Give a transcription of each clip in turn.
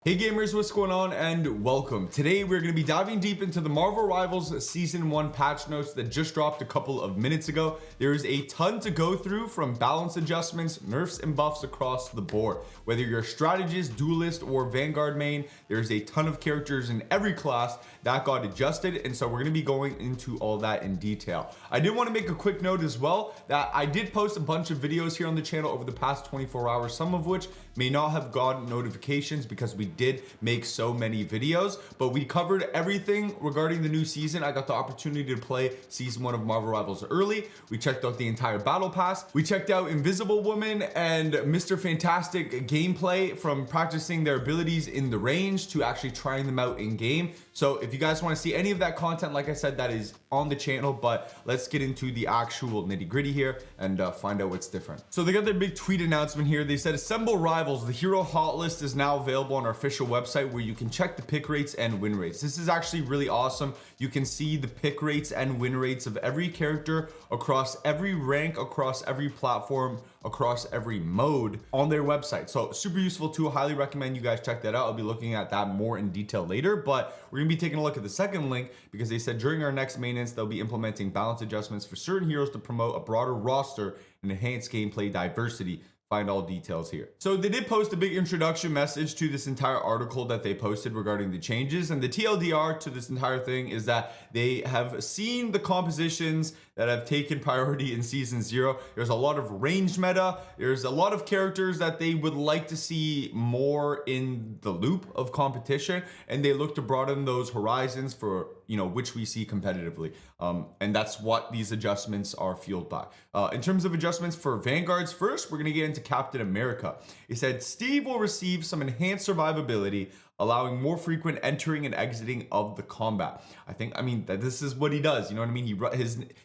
Hey gamers, what's going on and welcome. Today we're going to be diving deep into the Marvel Rivals Season 1 patch notes that just dropped a couple of minutes ago. There is a ton to go through, from balance adjustments, nerfs and buffs across the board. Whether you're a strategist, duelist, or Vanguard main, there's a ton of characters in every class that got adjusted, and so we're going to be going into all that in detail. I did want to make a quick note as well that I did post a bunch of videos here on the channel over the past 24 hours, some of which may not have gotten notifications because we did make so many videos, but we covered everything regarding the new season. I got the opportunity to play season 1 of Marvel Rivals early. We checked out the entire battle pass. We checked out Invisible Woman and Mr. Fantastic gameplay, from practicing their abilities in the range to actually trying them out in game. So if you guys want to see any of that content, like I said, that is on the channel, but let's get into the actual nitty gritty here and find out what's different. So they got their big tweet announcement here. They said, assemble Rivals. The hero hot list is now available on our official website, where you can check the pick rates and win rates. This is actually really awesome. You can see the pick rates and win rates of every character across every rank, across every platform, across every mode on their website. So super useful tool. Highly recommend you guys check that out. I'll be looking at that more in detail later, but we're gonna be taking a look at the second link because they said during our next maintenance, they'll be implementing balance adjustments for certain heroes to promote a broader roster and enhance gameplay diversity. Find all details here. So they did post a big introduction message to this entire article that they posted regarding the changes, and the TLDR to this entire thing is that they have seen the compositions that have taken priority in season 0. There's a lot of ranged meta. There's a lot of characters that they would like to see more in the loop of competition, and they look to broaden those horizons for, you know, which we see competitively. And that's what these adjustments are fueled by. In terms of adjustments for Vanguards, first, we're gonna get into Captain America. He said Steve will receive some enhanced survivability, allowing more frequent entering and exiting of the combat. I mean that this is what he does. You know what I mean?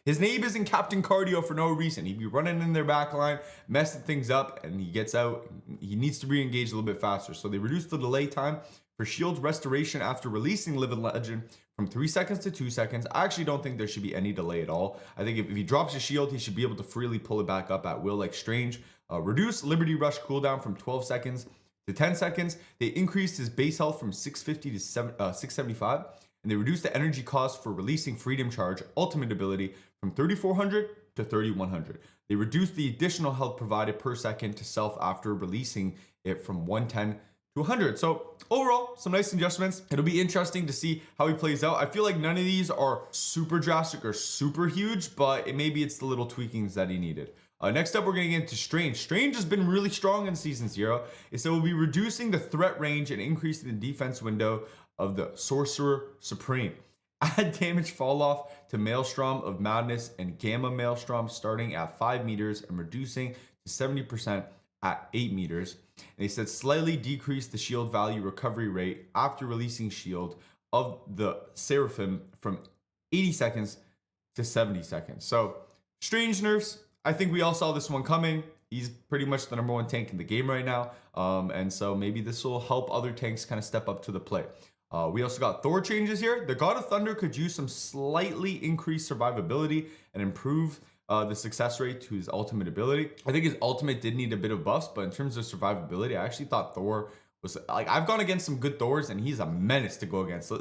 His name isn't Captain Cardio for no reason. He'd be running in their backline, messing things up, and he gets out. He needs to re-engage a little bit faster. So they reduced the delay time for shield restoration after releasing Live and Legend from 3 seconds to 2 seconds. I actually don't think there should be any delay at all. I think if he drops his shield, he should be able to freely pull it back up at will, like Strange. Reduce Liberty Rush cooldown from 12 seconds to 10 seconds. They increased his base health from 650 to 675, and they reduced the energy cost for releasing Freedom Charge ultimate ability from 3400 to 3100. They reduced the additional health provided per second to self after releasing it from 110 to 100. So overall, some nice adjustments. It'll be interesting to see how he plays out. I feel like none of these are super drastic or super huge, but maybe it's the little tweakings that he needed. Next up, we're going to get into Strange. Strange has been really strong in Season 0. So we'll be reducing the threat range and increasing the defense window of the Sorcerer Supreme. Add damage fall off to Maelstrom of Madness and Gamma Maelstrom starting at 5 meters and reducing to 70% at 8 meters. And they said slightly decrease the shield value recovery rate after releasing shield of the Seraphim from 80 seconds to 70 seconds. So Strange nerfs. I think we all saw this one coming. He's pretty much the #1 tank in the game right now. And so maybe this will help other tanks kind of step up to the plate. We also got Thor changes here. The God of Thunder could use some slightly increased survivability and improve the success rate to his ultimate ability. I think his ultimate did need a bit of buffs, but in terms of survivability, I actually thought Thor was, like, I've gone against some good Thors and he's a menace to go against. So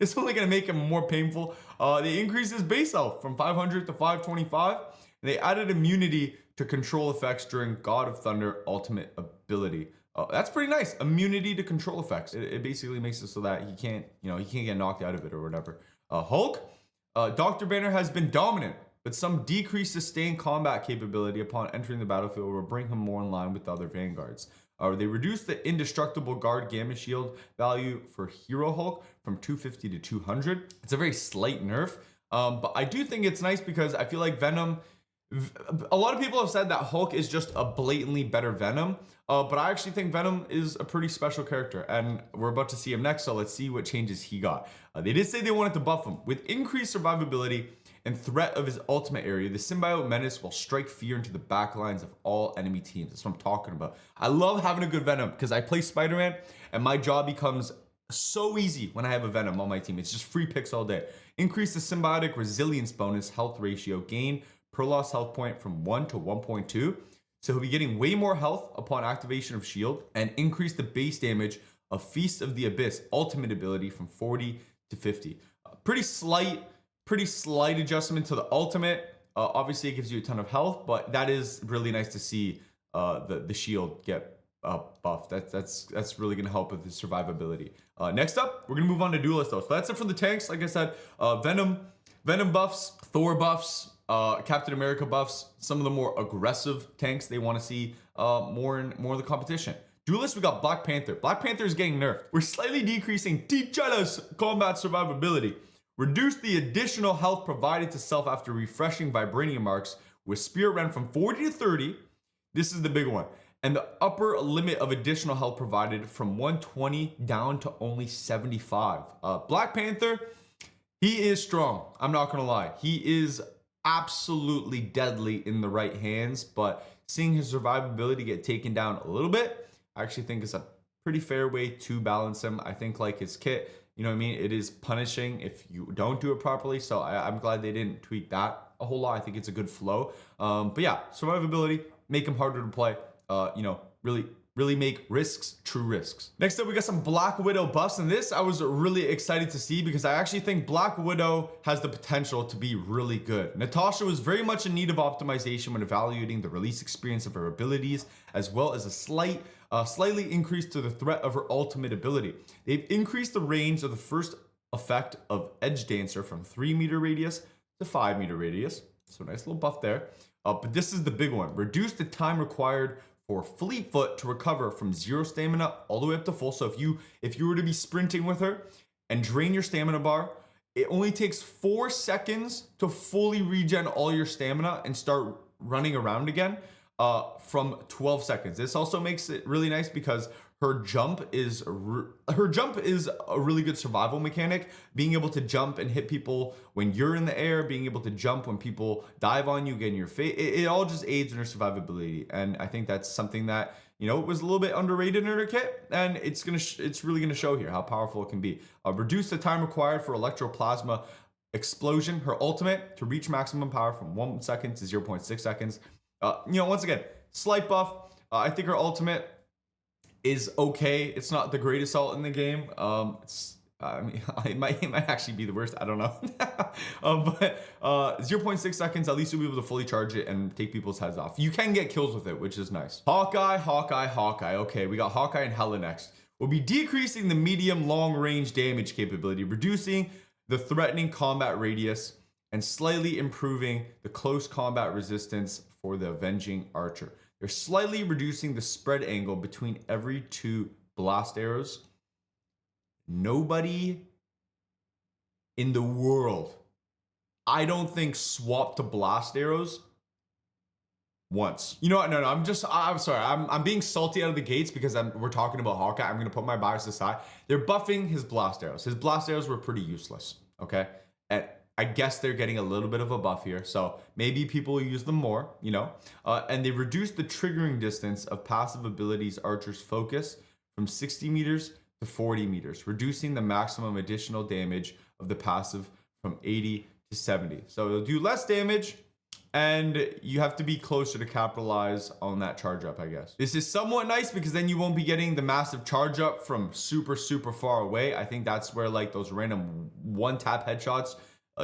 it's only gonna make him more painful. They increased his base health from 500 to 525. And they added immunity to control effects during God of Thunder ultimate ability. That's pretty nice. Immunity to control effects. It basically makes it so that he can't get knocked out of it or whatever. Hulk, Dr. Banner has been dominant, but some decreased sustained combat capability upon entering the battlefield will bring him more in line with the other Vanguards. They reduced the indestructible guard gamma shield value for Hero Hulk from 250 to 200. It's a very slight nerf, but I do think it's nice because I feel like Venom, a lot of people have said that Hulk is just a blatantly better Venom, but I actually think Venom is a pretty special character, and we're about to see him next, so let's see what changes he got. They did say they wanted to buff him. With increased survivability and threat of his ultimate area, the symbiote menace will strike fear into the backlines of all enemy teams. That's what I'm talking about. I love having a good Venom because I play Spider-Man, and my job becomes so easy when I have a Venom on my team. It's just free picks all day. Increase the symbiotic resilience bonus health ratio gain per lost health point from 1 to 1.2. So he'll be getting way more health upon activation of shield, and increase the base damage of Feast of the Abyss ultimate ability from 40 to 50. Pretty slight adjustment to the ultimate. Obviously, it gives you a ton of health, but that is really nice to see the shield get buffed. That's really gonna help with the survivability. Next up, we're gonna move on to Duelist though. So that's it for the tanks. Like I said, Venom buffs, Thor buffs, Captain America buffs. Some of the more aggressive tanks they want to see more of the competition. Duelist, we got Black Panther. Black Panther is getting nerfed. We're slightly decreasing T'Challa's combat survivability. Reduce the additional health provided to self after refreshing Vibranium marks with Spirit Rend from 40 to 30. This is the big one. And the upper limit of additional health provided from 120 down to only 75. Black Panther, he is strong. I'm not gonna lie. He is absolutely deadly in the right hands, but seeing his survivability get taken down a little bit, I actually think is a pretty fair way to balance him. I think like his kit, you know what I mean? It is punishing if you don't do it properly. So I'm glad they didn't tweak that a whole lot. I think it's a good flow. But yeah, survivability, make him harder to play. You know, really make risks true risks. Next up, we got some Black Widow buffs, and this I was really excited to see because I actually think Black Widow has the potential to be really good. Natasha was very much in need of optimization when evaluating the release experience of her abilities, as well as a slightly increase to the threat of her ultimate ability. They've increased the range of the first effect of Edge Dancer from 3 meter radius to 5 meter radius. So nice little buff there. But this is the big one. Reduce the time required for Fleetfoot to recover from 0 stamina all the way up to full. So if you were to be sprinting with her and drain your stamina bar, it only takes 4 seconds to fully regen all your stamina and start running around again from 12 seconds. This also makes it really nice because her jump is a really good survival mechanic. Being able to jump and hit people when you're in the air, being able to jump when people dive on you, get in your face, it all just aids in her survivability. And I think that's something that, you know, was a little bit underrated in her kit, and it's really gonna show here how powerful it can be. Reduce the time required for Electroplasma Explosion, her ultimate, to reach maximum power from 1 second to 0.6 seconds. You know, once again, slight buff. I think her ultimate is okay. It's not the greatest ult in the game. I mean, it might actually be the worst. I don't know. But 0.6 seconds, at least you'll be able to fully charge it and take people's heads off. You can get kills with it, which is nice. Hawkeye. Okay, we got Hawkeye and Hela next. We'll be decreasing the medium long range damage capability, reducing the threatening combat radius, and slightly improving the close combat resistance for the Avenging Archer. They're slightly reducing the spread angle between every 2 blast arrows. Nobody in the world, I don't think, swapped to blast arrows once. You know what? No, I'm sorry. I'm being salty out of the gates because we're talking about Hawkeye. I'm gonna put my bias aside. They're buffing his blast arrows. His blast arrows were pretty useless. Okay, and I guess they're getting a little bit of a buff here, so maybe people will use them more, you know? And they reduced the triggering distance of passive abilities Archer's Focus from 60 meters to 40 meters, reducing the maximum additional damage of the passive from 80 to 70. So it'll do less damage, and you have to be closer to capitalize on that charge up, I guess. This is somewhat nice because then you won't be getting the massive charge up from super far away. I think that's where like those random one-tap headshots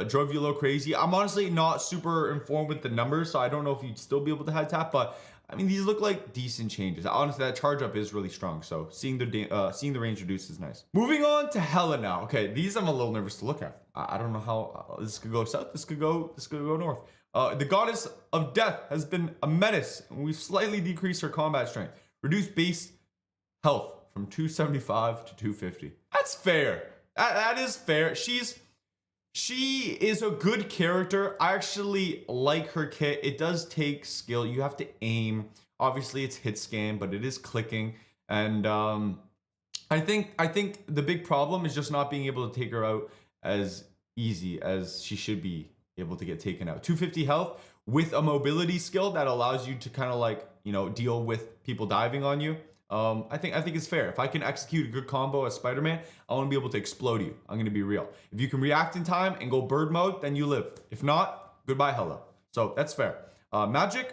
drove you a little crazy. I'm honestly not super informed with the numbers, so I don't know if you'd still be able to head tap, but I mean, these look like decent changes. Honestly, that charge up is really strong, so seeing the range reduced is nice. Moving on to Hela now. Okay, these I'm a little nervous to look at. I don't know how this could go south. This could go north. The Goddess of Death has been a menace, and we've slightly decreased her combat strength. Reduced base health from 275 to 250. That's fair. That is fair. She is a good character. I actually like her kit. It does take skill. You have to aim. Obviously, it's hit scan, but it is clicking. And I think the big problem is just not being able to take her out as easy as she should be able to get taken out. 250 health with a mobility skill that allows you to kind of like, you know, deal with people diving on you. I think it's fair. If I can execute a good combo as Spider-Man, I want to be able to explode you. I'm going to be real. If you can react in time and go bird mode, then you live. If not, goodbye, Hela. So that's fair. Magik,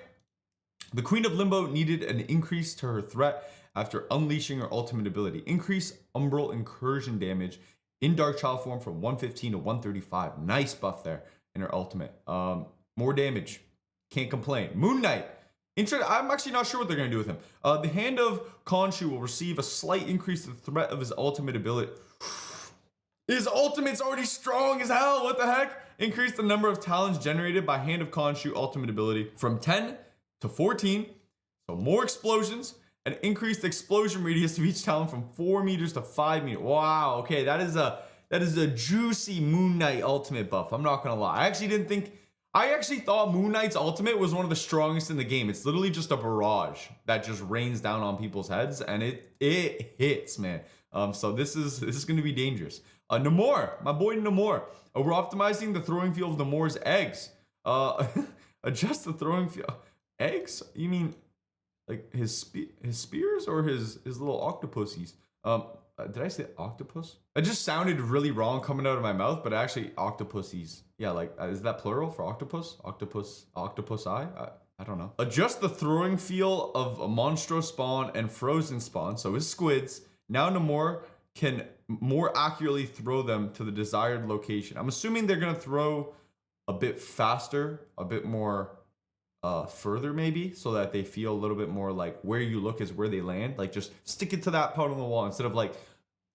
the Queen of Limbo, needed an increase to her threat after unleashing her ultimate ability. Increase Umbral incursion damage in Dark Child form from 115 to 135. Nice buff there in her ultimate. More damage. Can't complain. Moon Knight. I'm actually not sure what they're going to do with him. The Hand of Khonshu will receive a slight increase to the threat of his ultimate ability. His ultimate's already strong as hell. What the heck? Increase the number of talons generated by Hand of Khonshu ultimate ability from 10 to 14. So more explosions. And increase the explosion radius of each talon from 4 meters to 5 meters. Wow. Okay, that is a juicy Moon Knight ultimate buff. I'm not gonna lie. I actually thought Moon Knight's ultimate was one of the strongest in the game. It's literally just a barrage that just rains down on people's heads, and it hits, man. So this is gonna be dangerous. Namor, my boy Namor. We're optimizing the throwing field of Namor's eggs. Adjust the throwing field. Eggs? You mean like his spears or his little octopussies? Did I say octopus? It just sounded really wrong coming out of my mouth, but actually octopussies. Yeah, like, is that plural for octopus? Octopusi? I don't know. Adjust the throwing field of a Monstro spawn and Frozen spawn, so his squids. Now Namor can more accurately throw them to the desired location. I'm assuming they're gonna throw a bit faster, a bit more further maybe, so that they feel a little bit more like where you look is where they land. Like, just stick it to that part on the wall instead of like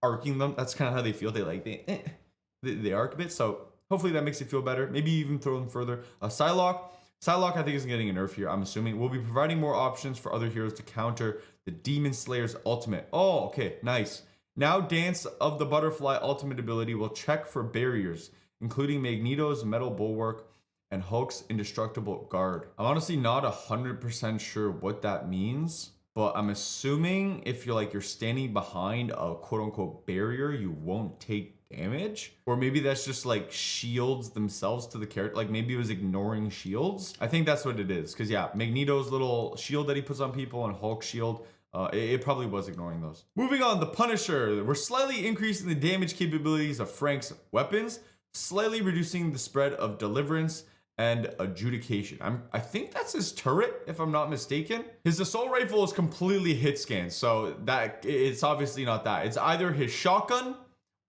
arcing them. That's kind of how they feel. They arc a bit, so hopefully that makes it feel better. Maybe even throw them further. Psylocke I think is getting a nerf here. I'm assuming we'll be providing more options for other heroes to counter the Demon Slayer's ultimate. Oh, okay, nice. Now Dance of the Butterfly ultimate ability will check for barriers, including Magneto's metal bulwark and Hulk's indestructible guard. I'm honestly not 100% sure what that means, but I'm assuming if you're standing behind a quote unquote barrier, you won't take damage. Or maybe that's just like shields themselves to the character. Like maybe it was ignoring shields. I think that's what it is. Cause yeah, Magneto's little shield that he puts on people and Hulk's shield, it probably was ignoring those. Moving on, the Punisher. We're slightly increasing the damage capabilities of Frank's weapons, slightly reducing the spread of deliverance and adjudication. I think that's his turret, if I'm not mistaken. His assault rifle is completely hit scan, so that it's obviously not that. It's either his shotgun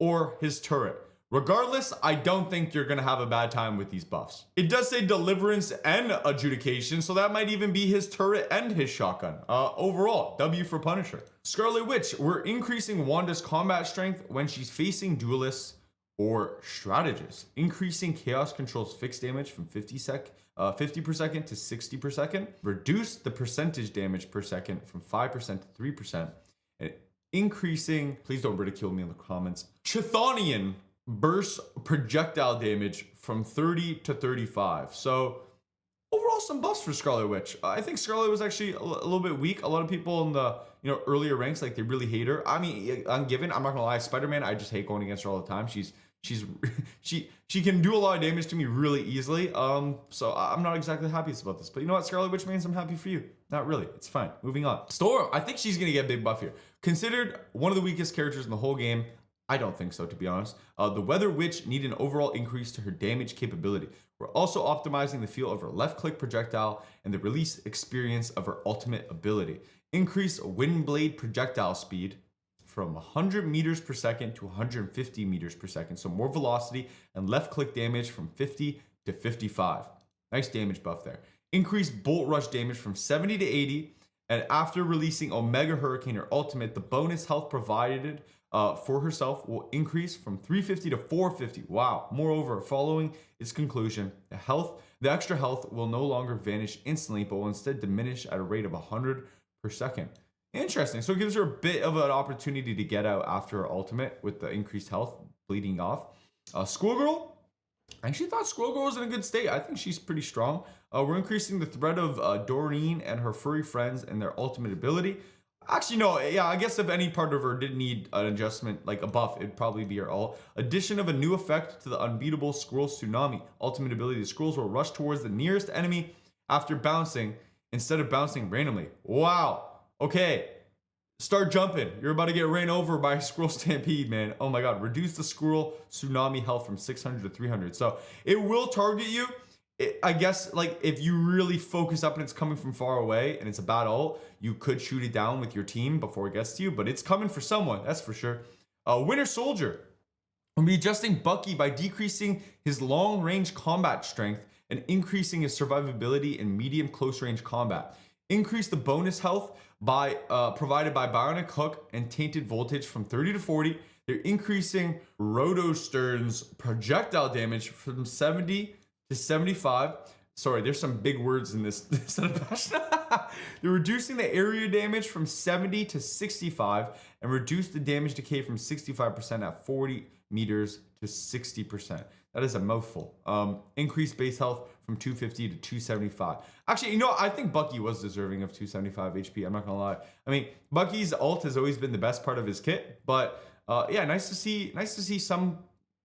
or his turret. Regardless, I don't think you're gonna have a bad time with these buffs. It does say deliverance and adjudication, so that might even be his turret and his shotgun. Overall, W for Punisher. Scarlet Witch, we're increasing Wanda's combat strength when she's facing duelists or strategists, increasing Chaos Control's fixed damage from 50 per second to 60 per second, reduce the percentage damage per second from 5% to 3%, and increasing, please don't ridicule me in the comments, Chthonian burst projectile damage from 30 to 35. So overall, some buffs for Scarlet Witch. I think Scarlet was actually a little bit weak. A lot of people in the earlier ranks, like, they really hate her. I mean, I'm not gonna lie, Spider-Man, I just hate going against her all the time. She can do a lot of damage to me really easily. So I'm not exactly happy about this, but you know what, Scarlet Witch means I'm happy for you. Not really, it's fine. Moving on. Storm, I think she's gonna get a big buff here. Considered one of the weakest characters in the whole game, I don't think so, to be honest. The Weather Witch needed an overall increase to her damage capability. We're also optimizing the feel of her left click projectile and the release experience of her ultimate ability. Increase Wind Blade projectile speed from 100 meters per second to 150 meters per second. So more velocity and left click damage from 50 to 55. Nice damage buff there. Increase Bolt Rush damage from 70 to 80. And after releasing Omega Hurricane, her ultimate, the bonus health provided for herself will increase from 350 to 450. Wow. Moreover, following its conclusion, the extra health will no longer vanish instantly, but will instead diminish at a rate of 100 per second. Interesting. So it gives her a bit of an opportunity to get out after her ultimate with the increased health bleeding off. Squirrel. I actually thought Squirrel was in a good state. I think she's pretty strong. We're increasing the threat of Doreen and her furry friends and their ultimate ability. Actually, no, yeah, I guess if any part of her did need an adjustment, like a buff, it'd probably be her ult. Addition of a new effect to the unbeatable Squirrel Tsunami. Ultimate ability, the squirrels will rush towards the nearest enemy after bouncing instead of bouncing randomly. Wow. Okay. Start jumping. You're about to get ran over by Squirrel Stampede, man. Oh my god. Reduce the Squirrel Tsunami health from 600 to 300. So it will target you I guess like if you really focus up and it's coming from far away and it's a bad ult, you could shoot it down with your team before it gets to you, but it's coming for someone, that's for sure. Winter Soldier will be adjusting Bucky by decreasing his long range combat strength and increasing his survivability in medium close range combat. Increase the bonus health by provided by Bionic Hook and Tainted Voltage from 30 to 40. They're increasing Rotostern's projectile damage from 70 to 75. Sorry, there's some big words in this set of patch. They're reducing the area damage from 70 to 65 and reduce the damage decay from 65% at 40 meters to 60%. That is a mouthful. Increased base health from 250 to 275. Actually, you know, I think Bucky was deserving of 275 HP. I'm not gonna lie. I mean, Bucky's ult has always been the best part of his kit, but yeah, nice to see some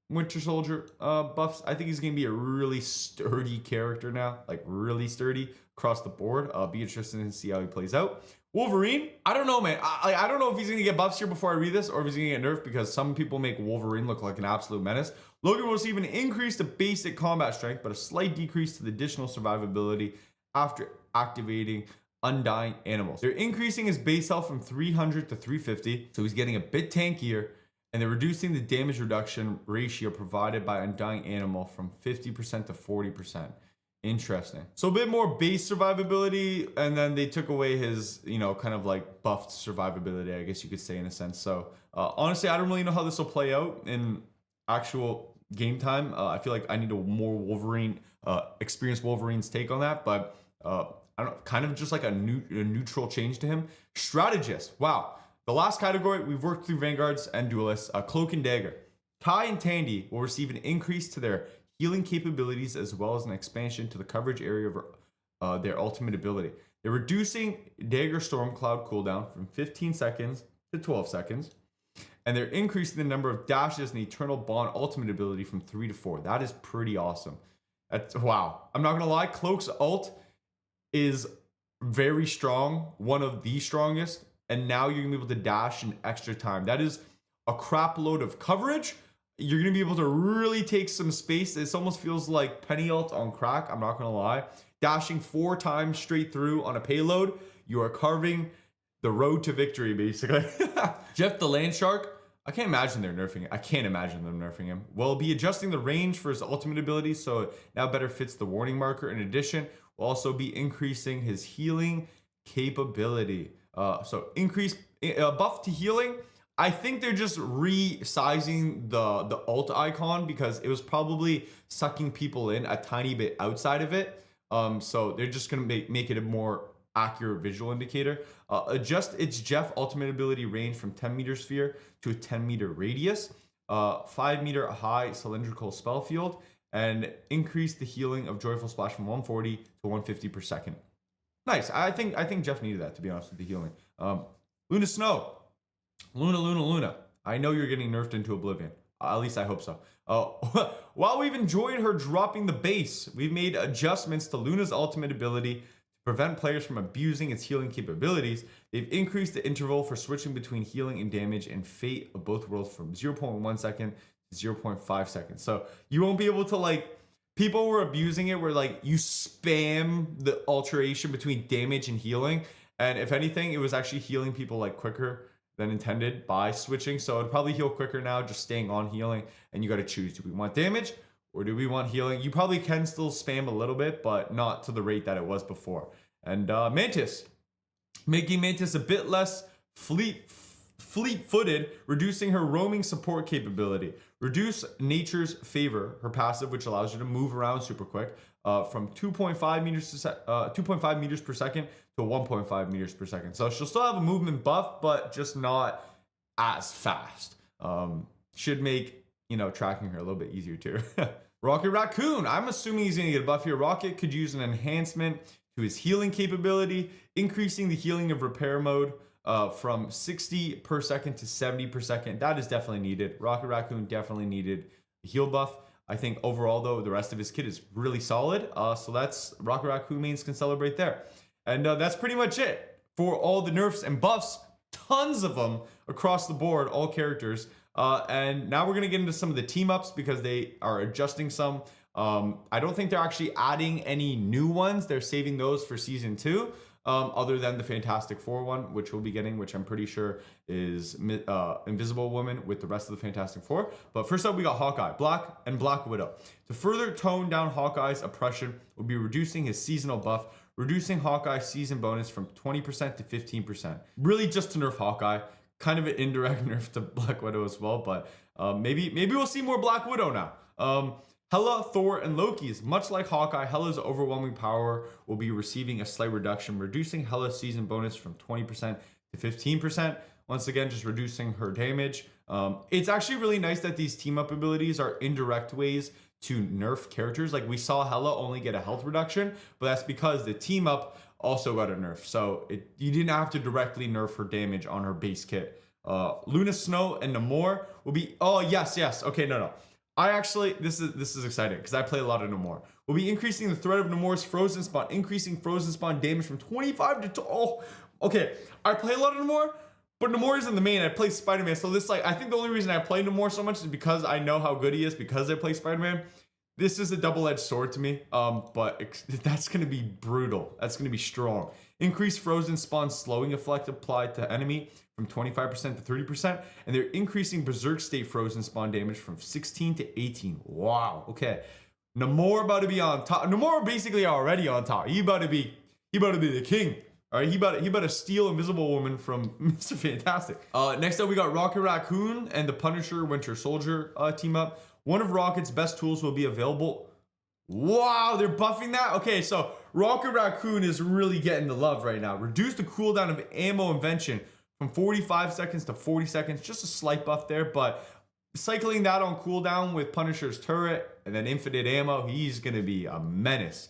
Winter Soldier buffs. I think he's gonna be a really sturdy character now, like really sturdy across the board. Be interested to see how he plays out. Wolverine, I don't know, man. I don't know if he's gonna get buffs here before I read this, or if he's gonna get nerfed, because some people make Wolverine look like an absolute menace. Logan will receive an increase to basic combat strength, but a slight decrease to the additional survivability after activating Undying Animals. They're increasing his base health from 300 to 350, so he's getting a bit tankier, and they're reducing the damage reduction ratio provided by Undying Animal from 50% to 40%. Interesting. So a bit more base survivability, and then they took away his, you know, kind of like buffed survivability, I guess you could say, in a sense. So honestly, I don't really know how this will play out in actual game time. I feel like I need a more Wolverine, experienced Wolverine's take on that, but I don't know, kind of just like a neutral change to him. Strategist, wow. The last category, we've worked through Vanguards and Duelists. Cloak and Dagger. Ty and Tandy will receive an increase to their healing capabilities as well as an expansion to the coverage area of their ultimate ability. They're reducing Dagger Stormcloud cooldown from 15 seconds to 12 seconds. And they're increasing the number of dashes in the Eternal Bond ultimate ability from 3 to 4. That is pretty awesome. Wow. I'm not going to lie. Cloak's ult is very strong. One of the strongest. And now you're going to be able to dash in extra time. That is a crap load of coverage. You're going to be able to really take some space. This almost feels like Penny ult on crack. I'm not going to lie. Dashing 4 times straight through on a payload. You are carving the road to victory, basically. Jeff the Land Shark. I can't imagine they're nerfing it. I can't imagine them nerfing him. We'll be adjusting the range for his ultimate ability, so it now better fits the warning marker. In addition, we'll also be increasing his healing capability. So increase buff to healing. I think they're just resizing the ult icon because it was probably sucking people in a tiny bit outside of it. So they're just gonna make it a more accurate visual indicator. Adjust its Jeff ultimate ability range from 10 meter sphere to a 10 meter radius, 5 meter high cylindrical spell field, and increase the healing of Joyful Splash from 140 to 150 per second. Nice. I think Jeff needed that, to be honest, with the healing. Luna Snow. Luna. I know you're getting nerfed into oblivion. At least I hope so. While we've enjoyed her dropping the base, we've made adjustments to Luna's ultimate ability prevent players from abusing its healing capabilities. They've increased the interval for switching between healing and damage and fate of both worlds from 0.1 second to 0.5 seconds. So you won't be able to, like, people were abusing it where like you spam the alteration between damage and healing. And if anything, it was actually healing people like quicker than intended by switching. So it'd probably heal quicker now, just staying on healing. And you got to choose, do we want damage or do we want healing? You probably can still spam a little bit, but not to the rate that it was before. And Mantis, making Mantis a bit less fleet-footed, reducing her roaming support capability. Reduce Nature's Favor, her passive, which allows you to move around super quick, from 2.5 meters per second to 1.5 meters per second. So she'll still have a movement buff, but just not as fast. Should make, you know, tracking her a little bit easier too. Rocket Raccoon. I'm assuming he's going to get a buff here. Rocket could use an enhancement to his healing capability, increasing the healing of repair mode from 60 per second to 70 per second. That is definitely needed. Rocket Raccoon definitely needed a heal buff. I think overall, though, the rest of his kit is really solid. So that's Rocket Raccoon mains can celebrate there. And that's pretty much it for all the nerfs and buffs. Tons of them across the board, all characters. And now we're going to get into some of the team ups because they are adjusting some. I don't think they're actually adding any new ones. They're saving those for season 2. Other than the Fantastic Four one, which we'll be getting, which I'm pretty sure is Invisible Woman with the rest of the Fantastic Four. But first up, we got Hawkeye, Black Widow. To further tone down Hawkeye's oppression, we'll be reducing his seasonal buff, reducing Hawkeye's season bonus from 20% to 15%. Really just to nerf Hawkeye. Kind of an indirect nerf to Black Widow as well, but maybe we'll see more Black Widow now. Hela, Thor, and Loki's. Much like Hawkeye, Hela's overwhelming power will be receiving a slight reduction, reducing Hela's season bonus from 20% to 15%. Once again, just reducing her damage. It's actually really nice that these team-up abilities are indirect ways to nerf characters. Like we saw Hela only get a health reduction, but that's because the team-up also got a nerf. So you didn't have to directly nerf her damage on her base kit. Luna Snow and Namor will be... Oh, yes. Okay, no. I actually, this is exciting because I play a lot of Namor. We'll be increasing the threat of Namor's frozen spawn, increasing frozen spawn damage from 25 to okay. I play a lot of Namor, but Namor isn't the main. I play Spider-Man, so this I think the only reason I play Namor so much is because I know how good he is because I play Spider-Man. This is a double-edged sword to me, but that's gonna be brutal. That's gonna be strong. Increased frozen spawn slowing effect applied to enemy from 25% to 30%, and they're increasing berserk state frozen spawn damage from 16 to 18. Wow. Okay. Namor about to be on top. Namor basically already on top. He about to be the king. All right. He about to steal Invisible Woman from Mr. Fantastic. Next up we got Rocket Raccoon and the Punisher Winter Soldier team up. One of Rocket's best tools will be available. Wow, they're buffing that? Okay, so Rocket Raccoon is really getting the love right now. Reduce the cooldown of ammo invention from 45 seconds to 40 seconds. Just a slight buff there, but cycling that on cooldown with Punisher's turret and then infinite ammo, he's going to be a menace.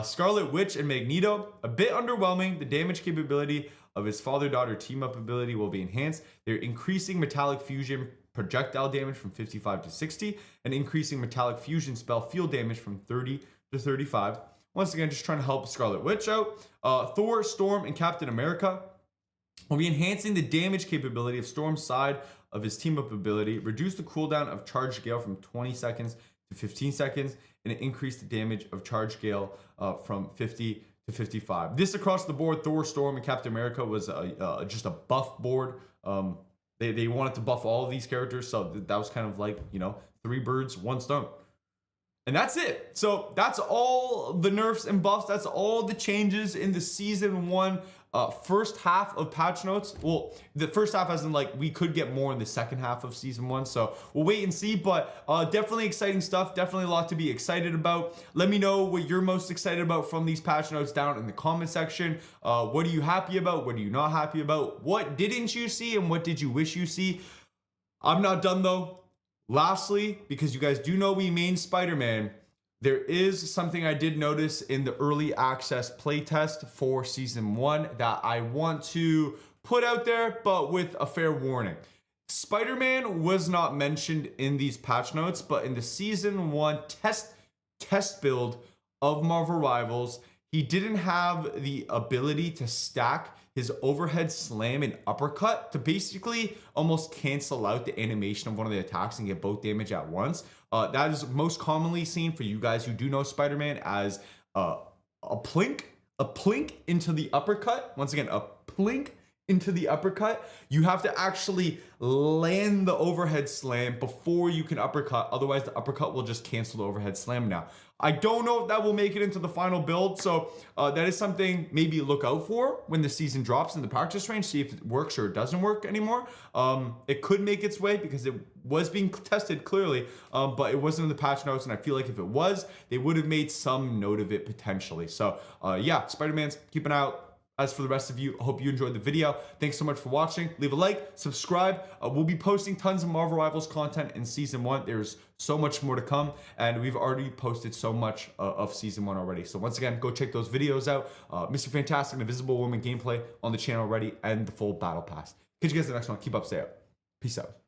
Scarlet Witch and Magneto, a bit underwhelming. The damage capability of his father-daughter team-up ability will be enhanced. They're increasing metallic fusion projectile damage from 55 to 60 and increasing metallic fusion spell field damage from 30 to 35. Once again, just trying to help Scarlet Witch out. Thor, Storm, and Captain America will be enhancing the damage capability of Storm's side of his team-up ability, reduce the cooldown of Charge Gale from 20 seconds to 15 seconds, and increase the damage of Charge Gale from 50 to 55. This across the board, Thor, Storm, and Captain America was just a buff board. They wanted to buff all of these characters, so that was kind of like, 3 birds, 1 stone. And that's it. So that's all the nerfs and buffs. That's all the changes in the season 1 first half of patch notes. Well, the first half as in we could get more in the second half of season 1. So we'll wait and see, but definitely exciting stuff. Definitely a lot to be excited about. Let me know what you're most excited about from these patch notes down in the comment section. What are you happy about? What are you not happy about? What didn't you see and what did you wish you see? I'm not done though. Lastly, because you guys do know we main Spider-Man, there is something I did notice in the early access playtest for season 1 that I want to put out there, but with a fair warning. Spider-Man was not mentioned in these patch notes, but in the season 1 test build of Marvel Rivals, he didn't have the ability to stack his overhead slam and uppercut to basically almost cancel out the animation of one of the attacks and get both damage at once. That is most commonly seen for you guys who do know Spider-Man as a plink into the uppercut. Once again, a plink into the uppercut. You have to actually land the overhead slam before you can uppercut. Otherwise, the uppercut will just cancel the overhead slam now. I don't know if that will make it into the final build, so that is something maybe look out for when the season drops in the practice range, see if it works or it doesn't work anymore. It could make its way because it was being tested clearly, but it wasn't in the patch notes, and I feel like if it was, they would have made some note of it potentially. So yeah, Spider-Man's, keep an eye out. As for the rest of you, I hope you enjoyed the video. Thanks so much for watching. Leave a like, subscribe. We'll be posting tons of Marvel Rivals content in season 1. There's so much more to come, and we've already posted so much of season 1 already. So once again, go check those videos out. Mr. Fantastic and Invisible Woman gameplay on the channel already, and the full battle pass. Catch you guys in the next one. Keep up, stay up. Peace out.